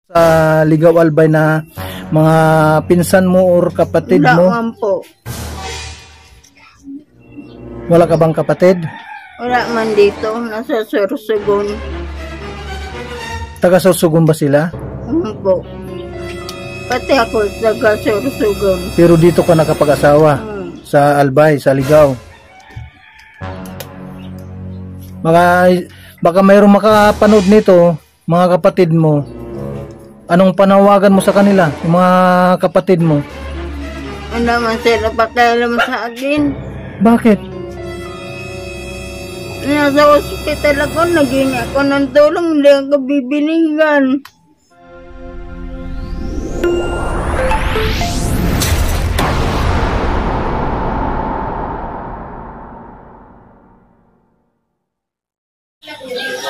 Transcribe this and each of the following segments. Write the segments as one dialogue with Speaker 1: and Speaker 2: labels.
Speaker 1: Sa Ligaw Albay na mga pinsan mo or kapatid mo?
Speaker 2: Wala man po.
Speaker 1: Wala ka bang kapatid?
Speaker 2: Wala man dito. Nasa Sorsogon.
Speaker 1: Taga Sorsogon ba sila?
Speaker 2: Po. Pati ako taga Sorsogon.
Speaker 1: Pero dito ka nakapag-asawa? Sa Albay, sa Ligaw. Baka mayroong makapanood nito, mga kapatid mo. Anong panawagan mo sa kanila, yung mga kapatid mo?
Speaker 2: Ano naman sila pakialam sa akin?
Speaker 1: Bakit?
Speaker 2: Nasa hospital ako, naging ako ng tulong, hindi ako bibinigan.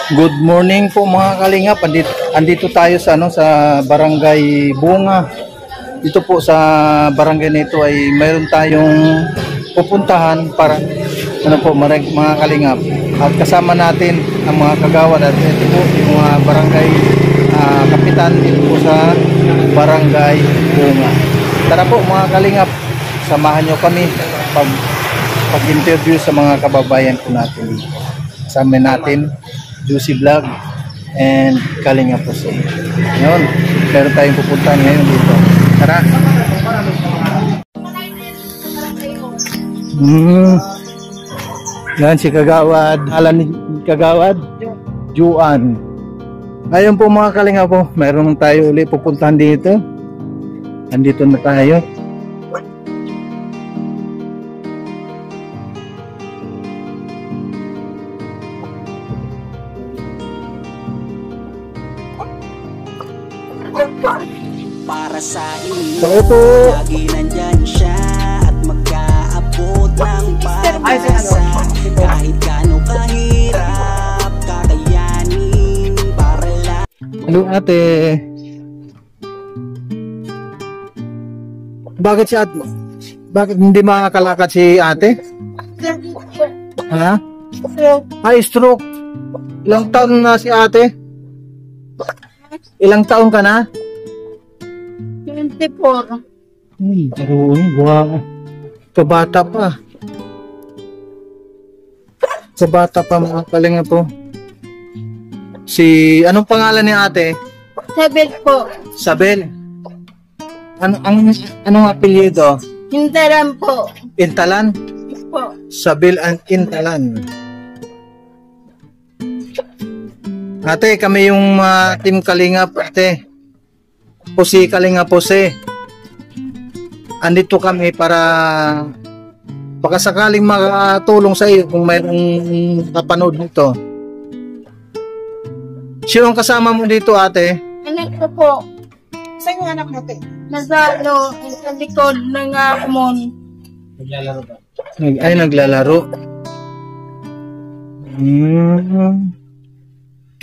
Speaker 1: Good morning po mga kalingap. Andito tayo sa sa Barangay Bunga. Dito po sa barangay nito ay mayroon tayong pupuntahan para mga kalingap. At kasama natin ang mga kagawad at ito po yung mga barangay kapitan dito po sa Barangay Bunga. Tara po mga kalingap, samahan nyo kami pag-interview sa mga kababayan ko natin dito. Kasama natin Juicy Vlog and Kalinga po sa ngayon. Meron tayong pupuntahan ngayon dito. Tara. Yan si Kagawad. Alam ni Kagawad? Juan. Ayun po mga Kalinga po. Meron tayo ulit pupuntahan dito. Andito na tayo.
Speaker 3: Para sa inyo, lagi nandyan siya at mag-aabot ng pag-asa. Kahit gaano kahirap, kakayanin para lang.
Speaker 1: Hello ate. Bakit hindi makakalakad si ate? Ha? Ay, stroke. Ilang taon na si ate? Ilang taon ka na?
Speaker 2: 24.
Speaker 1: Pero wow. Kabata pa. Kabata pa mga Kalinga po. Anong pangalan ni ate?
Speaker 2: Sabit po.
Speaker 1: Sabel. Anong apelyido?
Speaker 2: Hintaran po.
Speaker 1: Intalan?
Speaker 2: Po.
Speaker 1: Sabel ang Intalan. Ate, kami yung team Kalingap, ate. Pusi Kalinga Pose. Andito kami para baka sakaling makatulong sa iyo kung mayroong kapanood nito. Sino ang kasama mo dito, ate?
Speaker 2: Anak ko po.
Speaker 4: Saan yung anak natin?
Speaker 2: Nasa sa likod ng amon.
Speaker 4: Naglalaro ba?
Speaker 1: Naglalaro.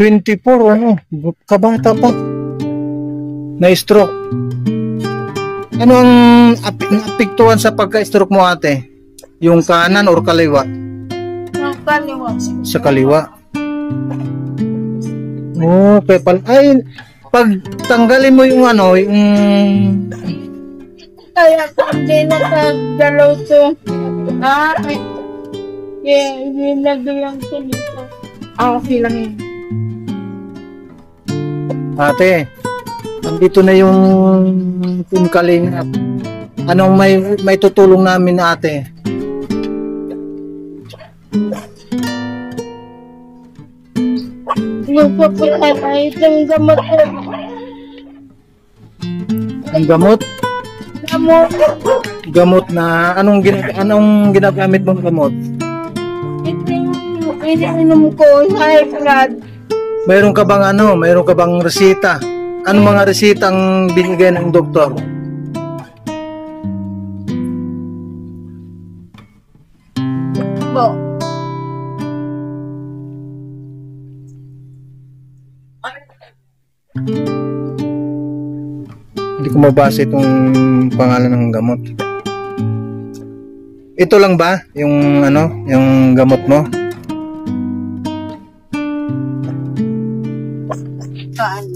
Speaker 1: 24, kabata pa. Na-stroke. Ano ang naapektuhan sa pagka-stroke mo, ate? Yung kanan or kaliwa?
Speaker 2: Ang kaliwa.
Speaker 1: Sa kaliwa. Oh, pepal. Ay, pag tanggalin mo yung yung...
Speaker 2: Kaya hindi nakagalaw to. Hindi nagalang to dito.
Speaker 4: Okay lang yun.
Speaker 1: Ate, andito na yung Team Kalingap. Anong may tutulong namin, ate?
Speaker 2: Yung papunta na itong gamot ko.
Speaker 1: Ang gamot?
Speaker 2: Gamot.
Speaker 1: Gamot na anong ginagamit mong gamot?
Speaker 2: Ito yung ininom ko sa high blood.
Speaker 1: Mayroon ka bang resita? Anong mga resita ang binigay ng doktor?
Speaker 2: Po.
Speaker 1: Hindi ko mabasa itong pangalan ng gamot. Ito lang ba yung yung gamot mo?
Speaker 2: Saan?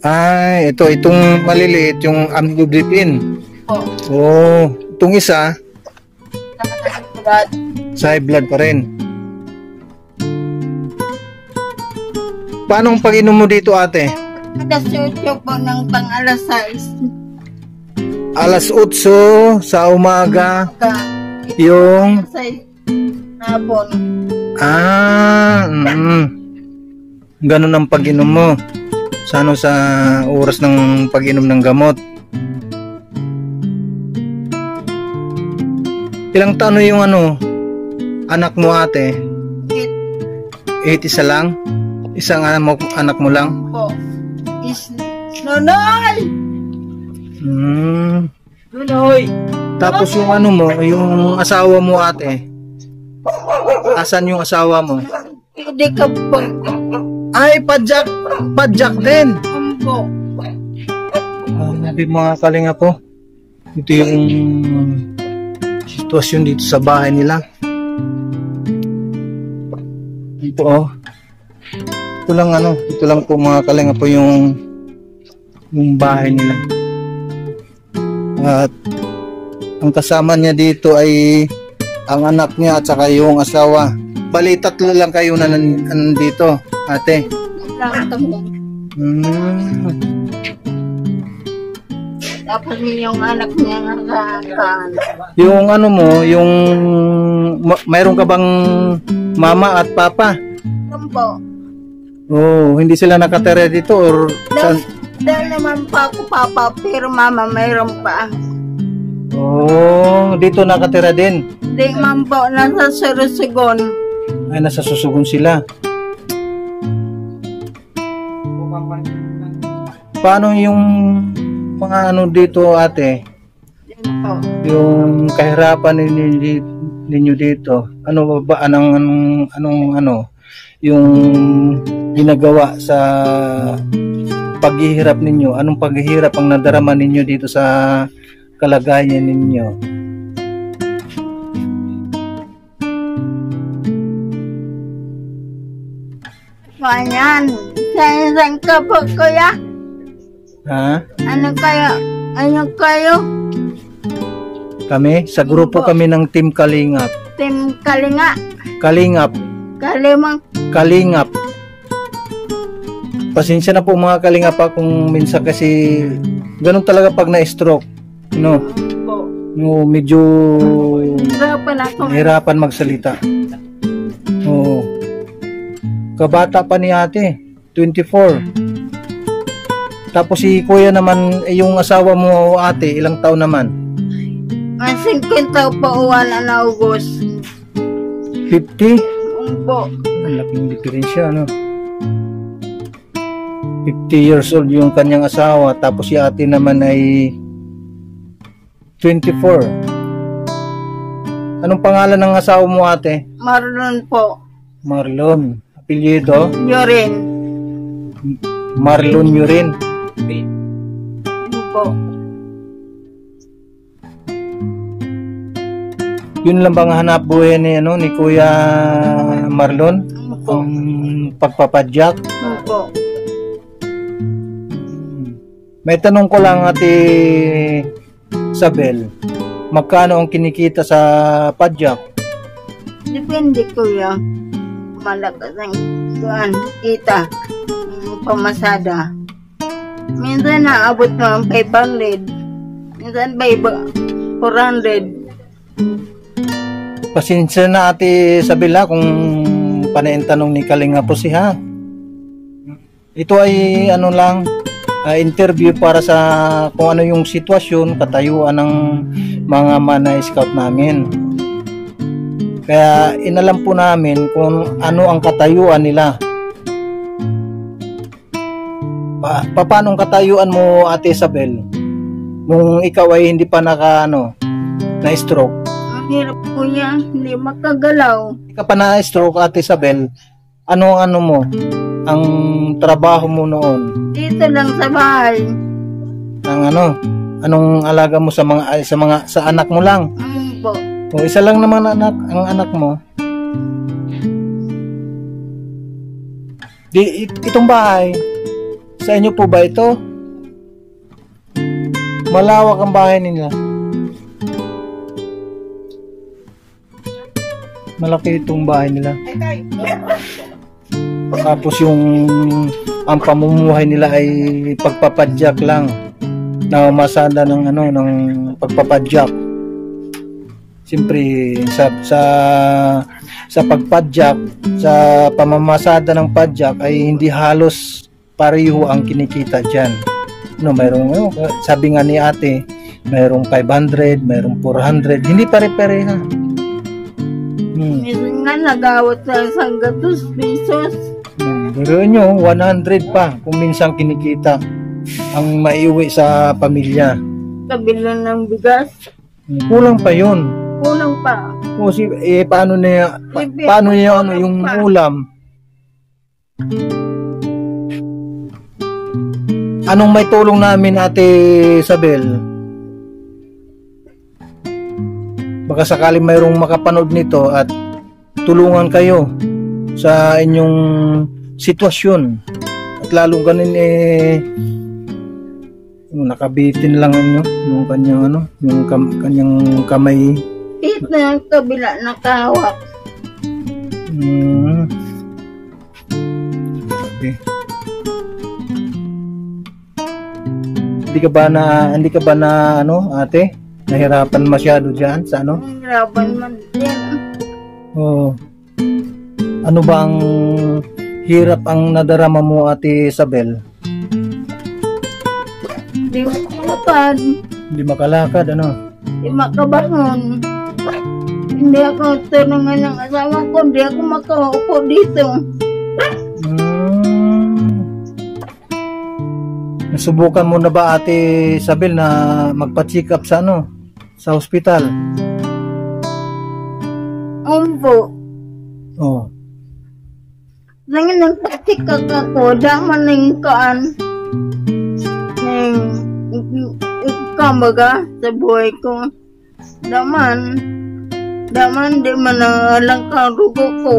Speaker 1: Ay, itong maliliit, yung amlodipine.
Speaker 2: Po.
Speaker 1: Oh, itong isa,
Speaker 2: Blood.
Speaker 1: sa high blood pa rin. Paano ang pag-inom mo dito, ate?
Speaker 2: Alas 8 po ng pang-alas 6.
Speaker 1: Alas 8 sa umaga, yung...
Speaker 2: Sa hapon.
Speaker 1: Ganun ang pag-inom mo. Sa oras ng pag-inom ng gamot. Ilang taon yung anak mo, ate? 8 isa lang? Isang anak mo lang?
Speaker 2: Po. Nonoy! Nonoy!
Speaker 1: Tapos yung yung asawa mo, ate? Asan yung asawa mo?
Speaker 2: Hindi ka po.
Speaker 1: Ay, padjak din.
Speaker 2: Po.
Speaker 1: Sabi mga kalinga po, ito yung sitwasyon dito sa bahay nila. Ito ito lang po mga kalinga po yung bahay nila. At ang kasama niya dito ay ang anak niya at saka yung asawa. Bali, 3 lang kayo na nandito, ate.
Speaker 2: Tapos yung anak niya
Speaker 1: Yung yung mayroon ka bang mama at papa?
Speaker 2: po.
Speaker 1: Oh, hindi sila nakatira dito or
Speaker 2: Dahil naman pa ako papa, pero mama mayroon pa.
Speaker 1: Oh, dito nakatira din.
Speaker 2: Hindi man po, nasa Sorsogon.
Speaker 1: Ay, nasa Sorsogon sila. Paano yung mga dito, ate?
Speaker 2: Po.
Speaker 1: Yung kahirapan ninyo dito. Ano ba anong yung ginagawa sa paghihirap ninyo? Anong paghihirap ang nadarama ninyo dito sa kalagayan ninyo?
Speaker 2: Ganyan. Saan ka po, kuya?
Speaker 1: Ha?
Speaker 2: Ano kayo?
Speaker 1: Kami? Sa grupo kami ng Team Kalingap.
Speaker 2: Team Kalinga.
Speaker 1: Kalingap.
Speaker 2: Kalingap.
Speaker 1: Pasensya na po mga Kalingap kung minsan kasi ganun talaga pag na-stroke. No?
Speaker 2: Po.
Speaker 1: No, medyo hirapan magsalita. Oo. Kabata pa ni ate, 24. Tapos si kuya naman, yung asawa mo, ate, ilang taon naman?
Speaker 2: Ang 50 pa uwan na August.
Speaker 1: 50?
Speaker 2: Po.
Speaker 1: Ang laking diferensya, no? 50 years old yung kanyang asawa, tapos si ate naman ay 24. Anong pangalan ng asawa mo, ate?
Speaker 2: Marlon po.
Speaker 1: Marlon. Apelyido?
Speaker 2: Yorin.
Speaker 1: Marlon Yurin.
Speaker 2: Po.
Speaker 1: Yun lang bang hanap buhay ni Kuya Marlon?
Speaker 2: Po.
Speaker 1: Ang pagpapadyak?
Speaker 2: Po.
Speaker 1: May tanong ko lang, ate Isabel. Magkano ang kinikita sa padyak?
Speaker 2: Depende, kuya. Malakas ang kita. Pamasada. Minsan naabot mo ang 500. Minsan 400.
Speaker 1: Pasensya na, ate Isabel, kung panayin tanong ni Kalinga po siya. Ito ay interview para sa kung ano yung sitwasyon, katayuan ng mga mana-scout namin. Kaya inalam po namin kung ano ang katayuan nila. Paano ang katayuan mo, ate Isabel? Nung ikaw ay hindi pa na-stroke.
Speaker 2: Ang hirap, kuya. Hindi makagalaw.
Speaker 1: Hindi ka pa na-stroke, ate Isabel. Ano mo? Ang trabaho mo noon?
Speaker 2: Dito lang sa bahay.
Speaker 1: Anong alaga mo sa anak mo lang?
Speaker 2: Po.
Speaker 1: O isa lang naman ang anak mo. Itong bahay Sa inyo po ba ito? Malawak ang bahay nila. Malaki itong bahay nila. Tapos yung ang pamumuhay nila ay pagpapadyak lang. Namamasada ng ng pagpapadyak. Siyempre sa pagpadyak, sa pamamasada ng padyak ay hindi halos pareho ang kinikita diyan. Mayroong sabi nga ni ate, mayroong 500, mayroong 400, hindi pare-pareha.
Speaker 2: Minsan nga nagawat sa isang 2 pesos.
Speaker 1: Pero nyo, 100 pa kung minsan kinikita ang maiuwi sa pamilya.
Speaker 2: Kabilang ng bigas.
Speaker 1: Kulang pa yun.
Speaker 2: Kulang pa.
Speaker 1: O paano niya yung ulam? Anong may tulong namin, Ate Isabel? Baka sakaling mayroong makapanood nito at tulungan kayo sa inyong sitwasyon. At lalong ganun nakabitin lang yung kanyang yung kanyang kamay.
Speaker 2: Ito ang kabila na kawak.
Speaker 1: Okay. Hindi ka ba na ate? Nahirapan masyado diyan sa
Speaker 2: Nahirapan man din.
Speaker 1: Oh. Ano ba ang hirap ang nadarama mo, Ate Isabel?
Speaker 2: Hindi makalakad.
Speaker 1: Hindi makalakad,
Speaker 2: Hindi makabangon. Hindi ako tulungan ng asawa ko. Hindi ako makaupo dito.
Speaker 1: Nasubukan mo na ba, Ate Isabel, na magpa-check up sa sa hospital?
Speaker 2: Umpo.
Speaker 1: Oh.
Speaker 2: Nangin nagpa-check up ako. Daman ng kaan. Kambaga sa buhay ko. Daman di man alang karugo ko.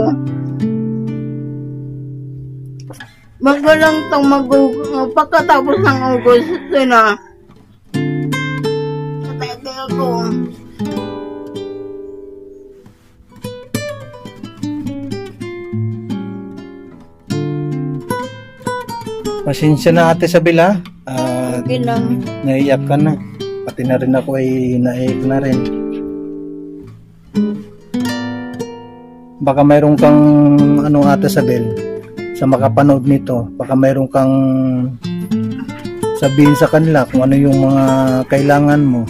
Speaker 2: Magalang tong pagkatapos ng August ito na. Patay ako.
Speaker 1: Pasensya na, Ate Isabel, ha?
Speaker 2: Okay lang.
Speaker 1: Naiyak ka na. Pati na rin ako ay naiyak na rin. Baka mayroon kang Ate Isabel, sa makapanood nito, baka mayroon kang sabihin sa kanila kung ano yung mga kailangan mo.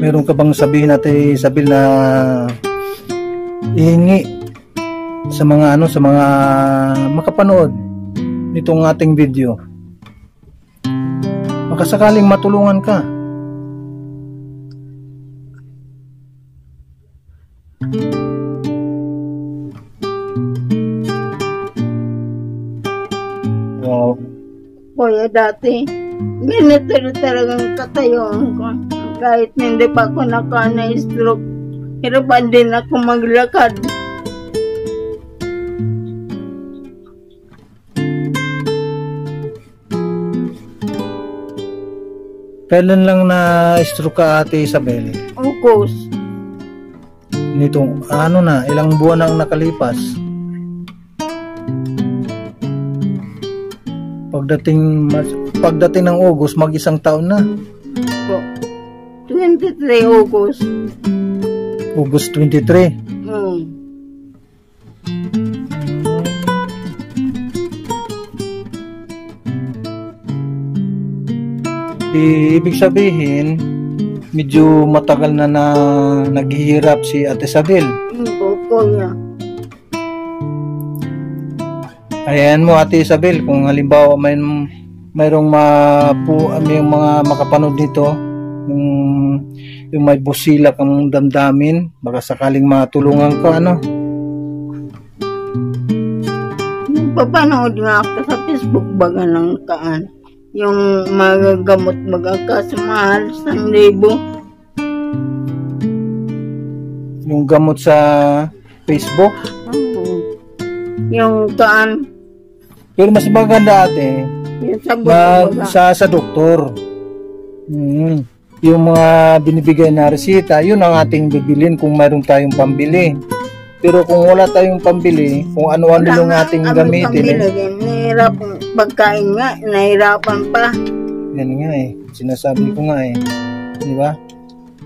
Speaker 1: Meron ka bang sabihin, Ate Isabel, na ihingi sa mga makapanood nitong ating video? Baka sakaling matulungan ka. Wow.
Speaker 2: Kuya, dati ganito rin talagang katayuan ko. Kahit hindi pa ako naka-stroke, hirapan din ako maglakad.
Speaker 1: Kailan lang na-stroke ka, Ate Isabel?
Speaker 2: August.
Speaker 1: Nitong ilang buwan ang nakalipas. Pagdating ng August, mag-isang taon na.
Speaker 2: Po. 23 August.
Speaker 1: August 23. Ibig sabihin, medyo matagal na naghihirap si Ate Isabel.
Speaker 2: Opo niya.
Speaker 1: Ayan mo, Ate Isabel, kung halimbawa mayroong may mga makapanood nito, yung may busilak ang damdamin, baka sakaling matulungan ka,
Speaker 2: Papanood nga ako sa Facebook baga ng kaan. Yung magagamot magkakasumahal 1,000.
Speaker 1: Yung gamot sa Facebook?
Speaker 2: yung kaan,
Speaker 1: Pero mas maganda ate,
Speaker 2: yung sabon.
Speaker 1: sa doktor. Yung mga binibigay na resita, yun ang ating bibilin kung mayroon tayong pambili. Pero kung wala tayong pambili, kung ano-ano yung ating gamitin.
Speaker 2: Nahirap pagkain nga, nahirapan pa.
Speaker 1: Yan nga sinasabi ko nga di ba?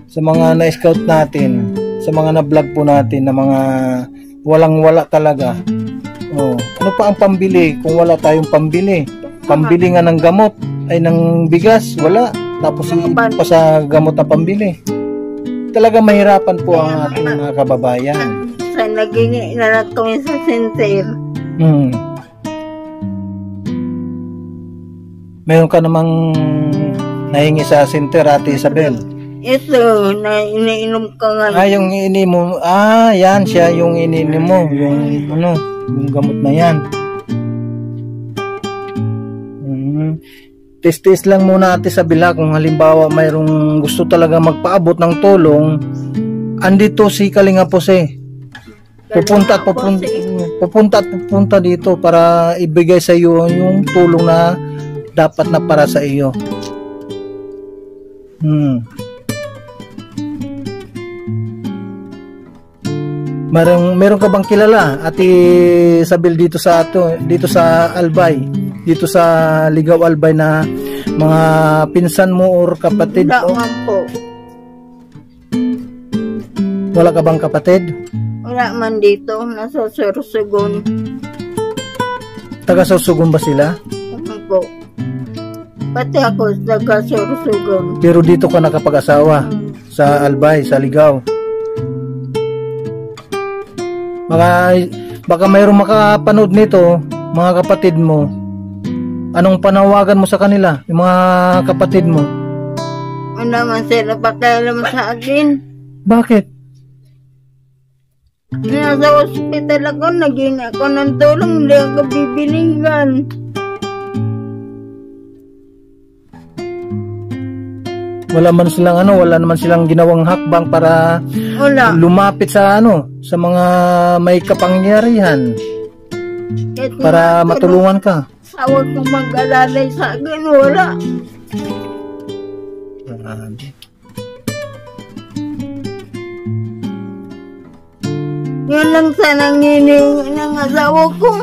Speaker 1: Sa mga na-scout natin, sa mga na-vlog po natin na mga walang-wala talaga. Ano pa ang pambili kung wala tayong pambili? Pambili nga ng gamot, ay ng bigas, wala. Tapos pa sa gamot na pambili. Talaga mahirapan po ang ating mga kababayan.
Speaker 2: Sa naging inanak kami sa center.
Speaker 1: Meron ka namang nahingi sa center, Ate Isabel?
Speaker 2: Ito, na iniinom ka nga.
Speaker 1: Yung iniinom mo. Yan siya yung iniinom mo. Yung gamot na yan. Tis-tis lang muna Ate Isabel kung halimbawa mayroong gusto talaga magpaabot ng tulong. Andito si Kalinga Jose. Pupunta at pupunta dito para ibigay sa iyo yung tulong na dapat na para sa iyo. Meron ka bang kilala Ate Isabel dito sa Albay, dito sa Ligaw Albay na mga pinsan mo or kapatid mo?
Speaker 2: Wala po.
Speaker 1: Wala ka bang kapatid?
Speaker 2: Wala man dito, nasa Sorsogon.
Speaker 1: Taga Sorsogon ba sila?
Speaker 2: Po. Pati ako taga Sorsogon.
Speaker 1: Pero dito ka nakapag-asawa sa Albay, sa Ligaw. Baka mayroong makapanood nito, mga kapatid mo. Anong panawagan mo sa kanila, yung mga kapatid mo?
Speaker 2: Wala man sila pakialam sa akin.
Speaker 1: Bakit?
Speaker 2: Nasa hospital ako, naging ako ng tulong, hindi ako bibiligan.
Speaker 1: Wala naman silang ginawang hakbang para lumapit sa sa mga may kapangyarihan para matulungan ka.
Speaker 2: Sawag kong mag-alalay sa akin, wala. Yun lang sanang hinihingi ng asawa ko.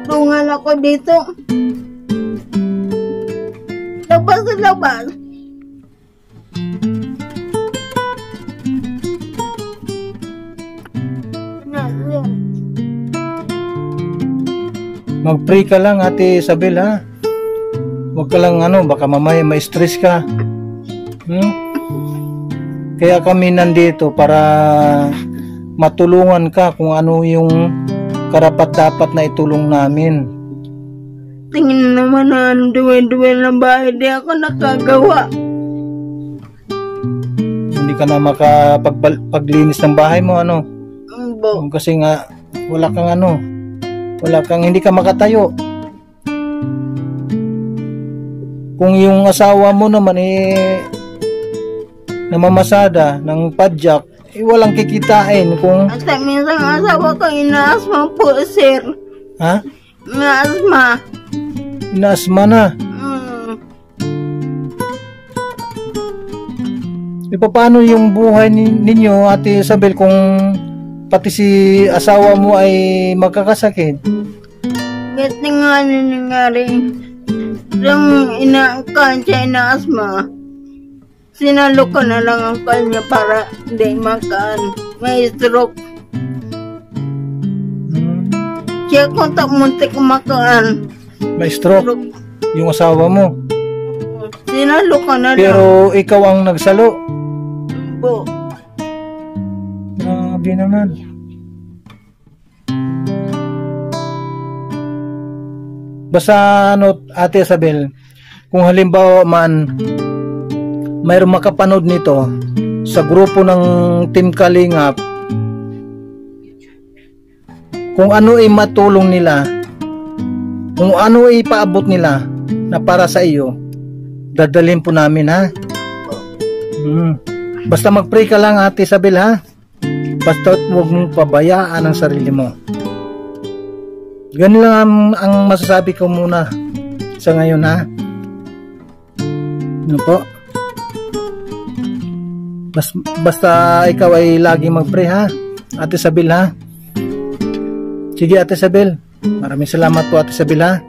Speaker 2: Tungan ako dito. Labas sa labas.
Speaker 1: Mag-pray ka lang Ate Isabel Huwag ka lang baka mamaya may stress ka. Kaya kami nandito para matulungan ka kung ano yung karapat-dapat na itulong namin.
Speaker 2: Tingin naman na duwe-duwe ng bahay, di ako nakagawa.
Speaker 1: Hindi ka na makapag-paglinis ng bahay mo,
Speaker 2: Bo.
Speaker 1: Kasi nga, hindi ka makatayo. Kung yung asawa mo naman namamasada ng padyak, walang kikitain kung...
Speaker 2: At minsan asawa ko, inaasma po, sir.
Speaker 1: Ha?
Speaker 2: Inaasma.
Speaker 1: Inaasma na. Paano yung buhay ninyo, Ate Isabel, kung pati si asawa mo ay magkakasakit?
Speaker 2: Gati nga nangyari. Yung inaasma. Sinalo ko na lang ang kanya para hindi may stroke. Siya kung muntik makaan.
Speaker 1: May stroke? Yung asawa mo?
Speaker 2: Sinalo ko na lang.
Speaker 1: Pero ikaw ang nagsalo?
Speaker 2: Po.
Speaker 1: Grabe naman. Basta Ate Isabel, kung halimbawa man mayroong makapanood nito sa grupo ng Team Kalingap, kung ano ay matulong nila, kung ano ay paabot nila na para sa iyo, dadalhin po namin Basta mag-pray ka lang, Ate Isabel, ha? Basta huwag mong pabayaan ang sarili mo. Ganun lang ang masasabi ko muna sa ngayon, ha? Ano po? Basta ikaw ay laging mag-pray, ha? Ate Isabel, ha? Sige, Ate Isabel. Maraming salamat po, Ate Isabel, ha?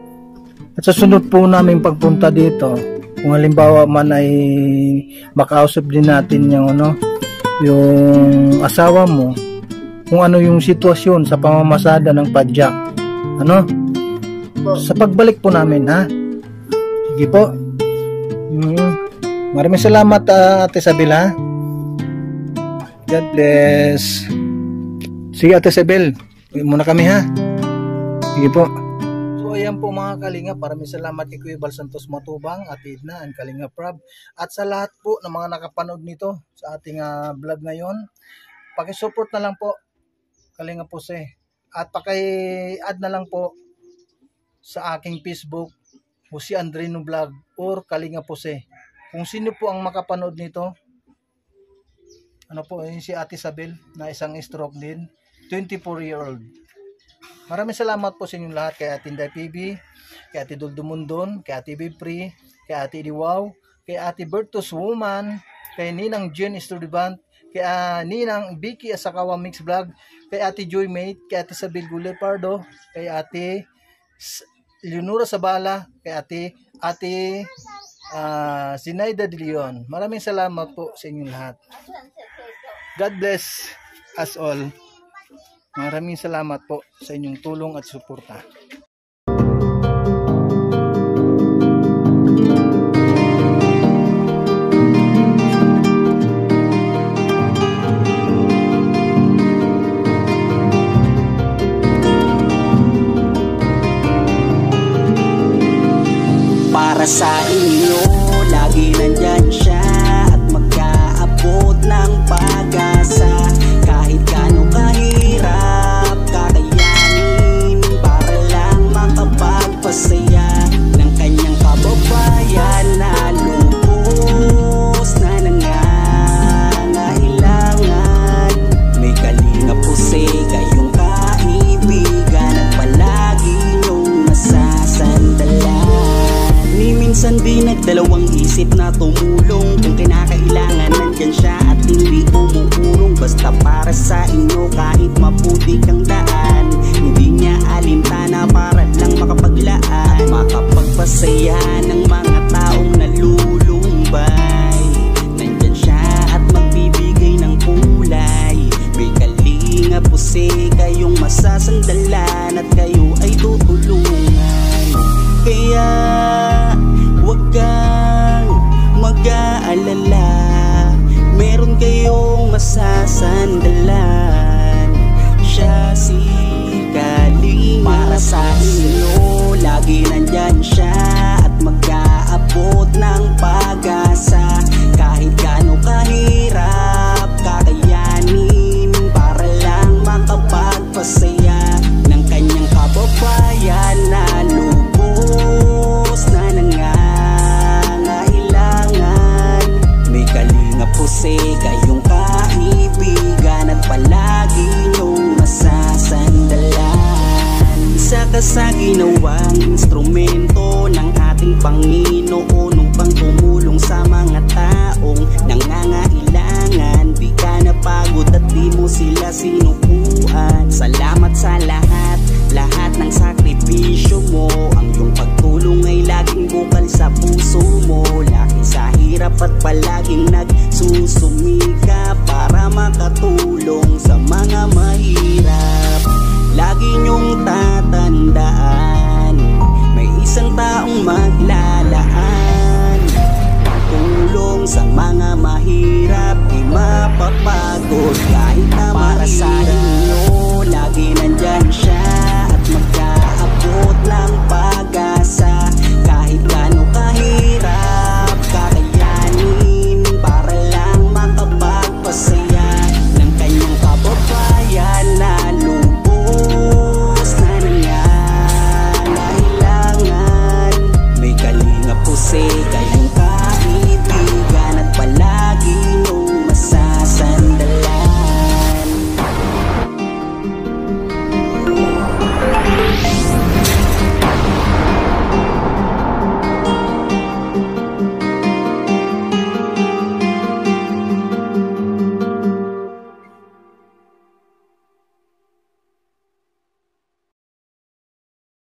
Speaker 1: At sa sunod po namin pagpunta dito, kung halimbawa man ay makausap din natin yung asawa mo, kung ano yung sitwasyon sa pamamasada ng padyak. Sa pagbalik po namin, ha? Sige po. Maraming salamat, Ate Isabel, ha? God bless. Sige, Ate Isabel, uwi muna kami, ha? Sige po. So ayan po mga Kalinga, maraming salamat kay Kuya Bal Santos Matubang, Ate Edna, and Kalinga Prab, at sa lahat po ng mga nakapanood nito sa ating vlog ngayon. Paki-support na lang po, Kalinga Puse, at paki-add na lang po sa aking Facebook, Jose Andrino Vlog or Kalinga Puse. Kung sino po ang makapanood nito, si Ate Isabel na isang stroke din, 24-year-old. Maraming salamat po sa inyong lahat, kay Ate Inday PB, kay Ate Duldo Mundon, kay Ate Bipri, kay Ate Diwaw, kay Ate Bertus Woman, kay Ninang Jen Estudibant, kay Ninang Vicky Asakawa Mix Vlog, kay Ate Joy Mate, kay Ate Sabil Gulepardo, kay Ate Leonora Sabala, kay Ate Zinaida De Leon. Maraming salamat po sa inyong lahat. God bless us all. Maraming salamat po sa inyong tulong at suporta.
Speaker 3: Para sa inyo, lagi nandyan siya at mag-aabot ng pag-asa. Kahit gaano kahirap, kakayanin para lang makapagpasaya ng kanyang kababayan na lubos na nangangailangan. May Kalinga Puse kayong kaibigan at palagi niyong nasasandalan. Ni minsan di nagdalawang isip na tumulong, kung kinakailangan nandyan siya at hindi umuurong. Basta para sa inyo kahit maputi kang daan, hindi niya alintana para lang makapaglaan, makapagpasaya ng mga taong nalulumbay. Nandyan siya at magbibigay ng kulay. May Kalinga Puse kayong masasandalan at kayo ay tutulungan. Kaya huwag kang mag-aalala, meron kayong masasandalan. Siya si Kalinga para sa inyo, lagi na